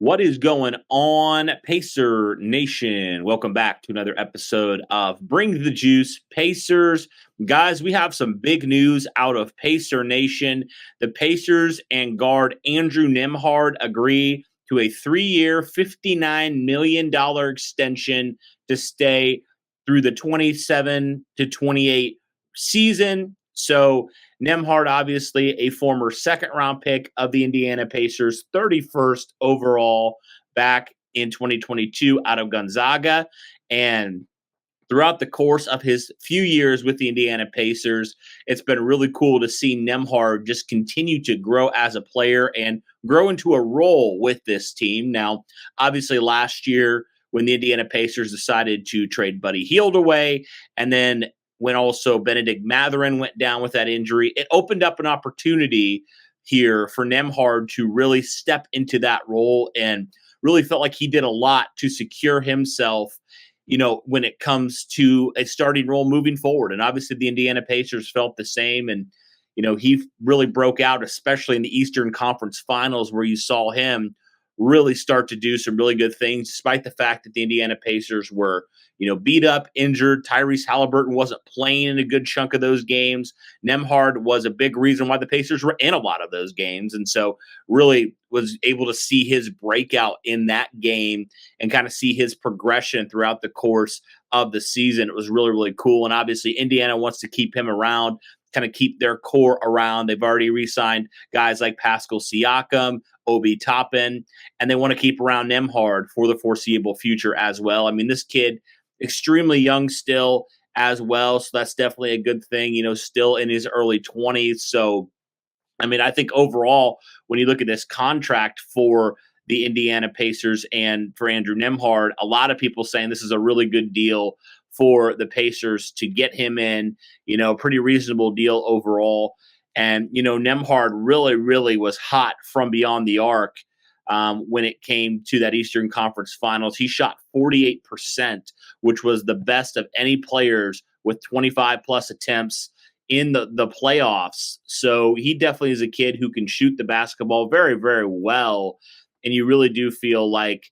What is going on, Pacer Nation? Welcome back to another episode of Bring the Juice Pacers. Guys, we have some big news out of Pacer Nation. The Pacers and guard Andrew Nembhard agree to a 3-year, $59 million extension to stay through the 27 to 28 season. So Nembhard, obviously a former second-round pick of the Indiana Pacers, 31st overall back in 2022 out of Gonzaga. And throughout the course of his few years with the Indiana Pacers, it's been really cool to see Nembhard just continue to grow as a player and grow into a role with this team. Now, obviously, last year when the Indiana Pacers decided to trade Buddy Hield away, and then when also Benedict Mathurin went down with that injury, it opened up an opportunity here for Nembhard to really step into that role and really felt like he did a lot to secure himself, when it comes to a starting role moving forward. And obviously the Indiana Pacers felt the same. And, he really broke out, especially in the Eastern Conference Finals, where you saw him really start to do some really good things, despite the fact that the Indiana Pacers were, beat up, injured. Tyrese Halliburton wasn't playing in a good chunk of those games. Nembhard was a big reason why the Pacers were in a lot of those games. And so really was able to see his breakout in that game and kind of see his progression throughout the course of the season. It was really, really cool. And obviously Indiana wants to keep him around, kind of keep their core around. They've already re-signed guys like Pascal Siakam, Obi Toppin, and they want to keep around Nembhard for the foreseeable future as well. I mean, this kid, extremely young still as well, so that's definitely a good thing, still in his early 20s. So, I mean, I think overall, when you look at this contract for the Indiana Pacers and for Andrew Nembhard, a lot of people saying this is a really good deal for the Pacers to get him in, pretty reasonable deal overall. And, Nembhard really, really was hot from beyond the arc when it came to that Eastern Conference Finals. He shot 48%, which was the best of any players with 25 plus attempts in the playoffs. So he definitely is a kid who can shoot the basketball very, very well. And you really do feel like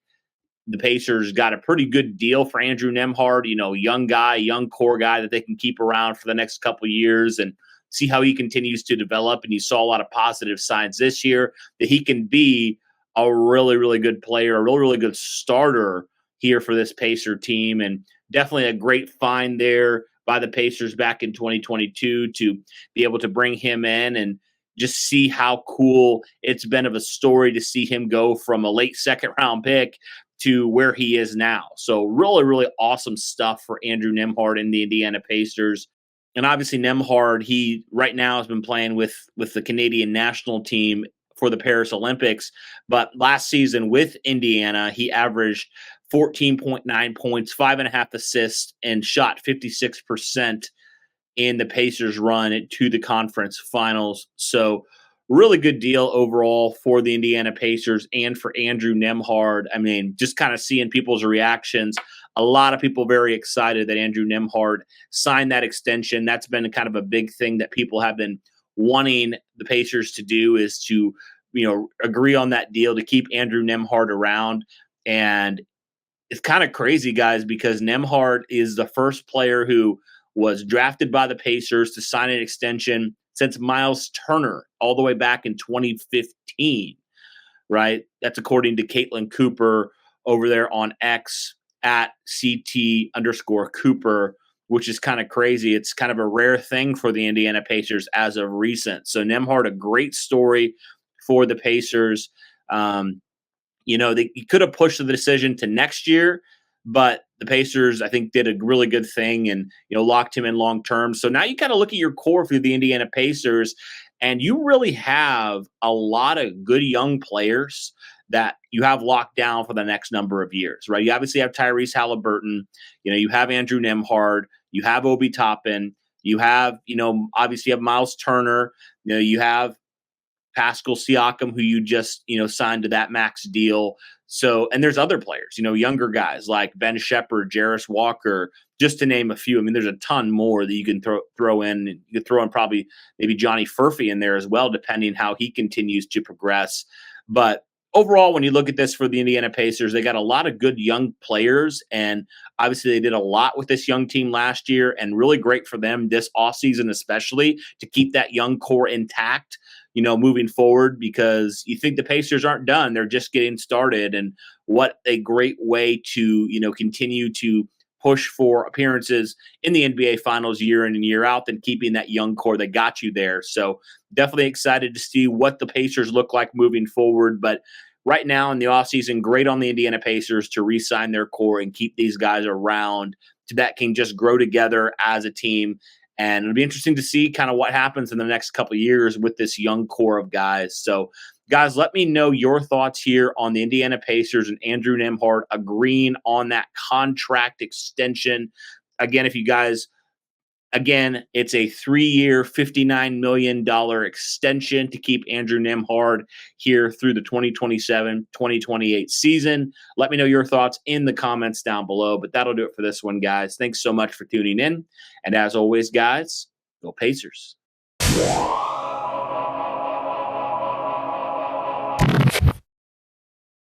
the Pacers got a pretty good deal for Andrew Nembhard, young guy, young core guy that they can keep around for the next couple of years and see how he continues to develop. And you saw a lot of positive signs this year that he can be a really, really good player, a really, really good starter here for this Pacer team. And definitely a great find there by the Pacers back in 2022 to be able to bring him in and just see how cool it's been of a story to see him go from a late second round pick to where he is now. So really, really awesome stuff for Andrew Nembhard and the Indiana Pacers. And obviously Nembhard, he right now has been playing with the Canadian national team for the Paris Olympics. But last season with Indiana, he averaged 14.9 points, 5.5 assists, and shot 56% in the Pacers' run to the conference finals. So really good deal overall for the Indiana Pacers and for Andrew Nembhard. I mean, just kind of seeing people's reactions. A lot of people very excited that Andrew Nembhard signed that extension. That's been kind of a big thing that people have been wanting the Pacers to do, is to, agree on that deal to keep Andrew Nembhard around. And it's kind of crazy, guys, because Nembhard is the first player who was drafted by the Pacers to sign an extension since Miles Turner all the way back in 2015, right? That's according to Caitlin Cooper over there on X at CT_Cooper, which is kind of crazy. It's kind of a rare thing for the Indiana Pacers as of recent. So Nembhard, a great story for the Pacers. They could have pushed the decision to next year, but the Pacers, I think, did a really good thing and, locked him in long term. So now you kind of look at your core for the Indiana Pacers, and you really have a lot of good young players that you have locked down for the next number of years, right? You obviously have Tyrese Halliburton, you have Andrew Nembhard, you have Obi Toppin, you have, obviously you have Miles Turner, you have Pascal Siakam, who you just, signed to that max deal. So, and there's other players, younger guys like Ben Shepherd, Jarris Walker, just to name a few. I mean, there's a ton more that you can throw in. You could throw in probably maybe Johnny Furphy in there as well, depending how he continues to progress. But overall, when you look at this for the Indiana Pacers, they got a lot of good young players. And obviously, they did a lot with this young team last year, and really great for them this offseason, especially to keep that young core intact, moving forward, because you think the Pacers aren't done. They're just getting started. And what a great way to, continue to push for appearances in the NBA Finals year in and year out than keeping that young core that got you there. So definitely excited to see what the Pacers look like moving forward. But right now in the offseason, great on the Indiana Pacers to re-sign their core and keep these guys around so that can just grow together as a team. And it'll be interesting to see kind of what happens in the next couple of years with this young core of guys. So, guys, let me know your thoughts here on the Indiana Pacers and Andrew Nembhard agreeing on that contract extension. Again, if you guys Again, it's a 3-year, $59 million extension to keep Andrew Nembhard here through the 2027-2028 season. Let me know your thoughts in the comments down below, but that'll do it for this one, guys. Thanks so much for tuning in. And as always, guys, go Pacers.